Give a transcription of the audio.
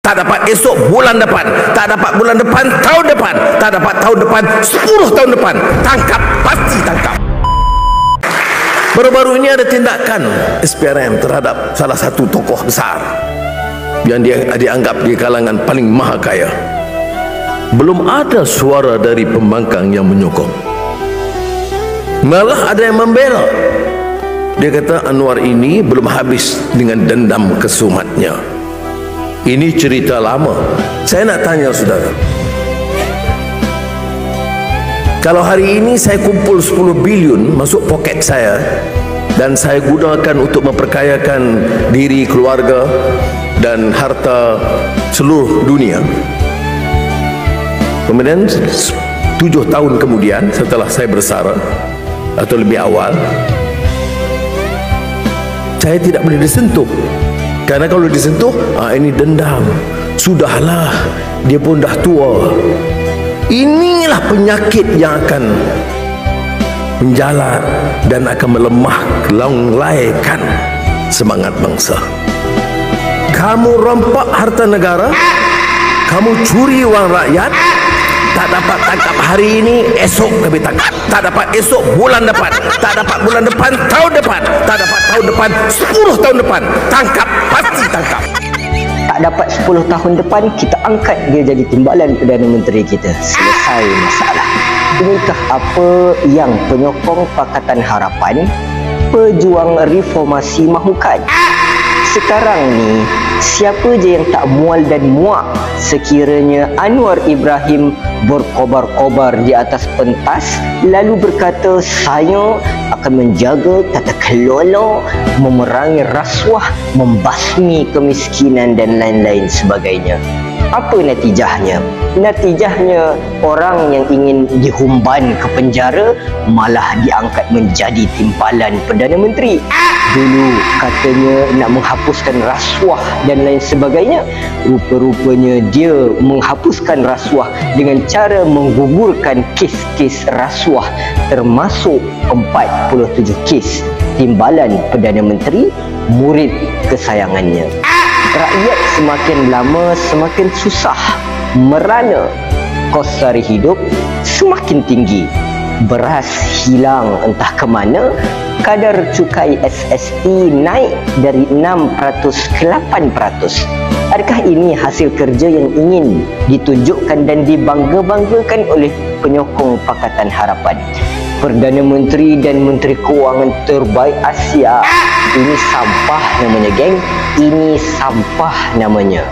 Tak dapat esok bulan depan, tak dapat bulan depan tahun depan, tak dapat tahun depan 10 tahun depan. Tangkap, pasti tangkap. Baru-baru ini ada tindakan SPRM terhadap salah satu tokoh besar yang dia dianggap di kalangan paling maha kaya. Belum ada suara dari pembangkang yang menyokong, malah ada yang membela. Dia kata Anwar ini belum habis dengan dendam kesumatnya. Ini cerita lama. Saya nak tanya saudara, kalau hari ini saya kumpul 10 bilion masuk poket saya dan saya gunakan untuk memperkayakan diri, keluarga dan harta seluruh dunia, kemudian 7 tahun kemudian setelah saya bersara atau lebih awal, saya tidak boleh disentuh. Karena kalau disentuh, ini dendam. Sudahlah, dia pun dah tua. Inilah penyakit yang akan menjalar dan akan melemah, melalaikan semangat bangsa. Kamu rompak harta negara, kamu curi wang rakyat, tak dapat tangkap hari ini, esok kami tangkap. Tak dapat esok bulan depan, tak dapat bulan depan tahun depan, tak dapat tahun depan 10 tahun depan. Tangkap, pasti tangkap. Tak dapat 10 tahun depan, kita angkat dia jadi timbalan Perdana Menteri kita. Selesai masalah. Inikah apa yang penyokong Pakatan Harapan, pejuang reformasi mahukan? Sekarang ni, siapa je yang tak mual dan muak sekiranya Anwar Ibrahim berkobar-kobar di atas pentas lalu berkata saya akan menjaga tata kelola, memerangi rasuah, membasmi kemiskinan dan lain-lain sebagainya. Apa natijahnya? Natijahnya orang yang ingin dihumban ke penjara malah diangkat menjadi timpalan Perdana Menteri. Dulu katanya nak menghapuskan rasuah dan lain sebagainya. Rupa-rupanya dia menghapuskan rasuah dengan cara menggugurkan kes-kes rasuah, termasuk 47 kes timbalan Perdana Menteri, murid kesayangannya. Rakyat semakin lama semakin susah, merana, kos sara hidup semakin tinggi, beras hilang entah ke mana, kadar cukai SST naik dari 6% ke 8%. Adakah ini hasil kerja yang ingin ditunjukkan dan dibangga-banggakan oleh penyokong Pakatan Harapan? Perdana Menteri dan Menteri Kewangan terbaik Asia. Ini sampah namanya, geng. Ini sampah namanya.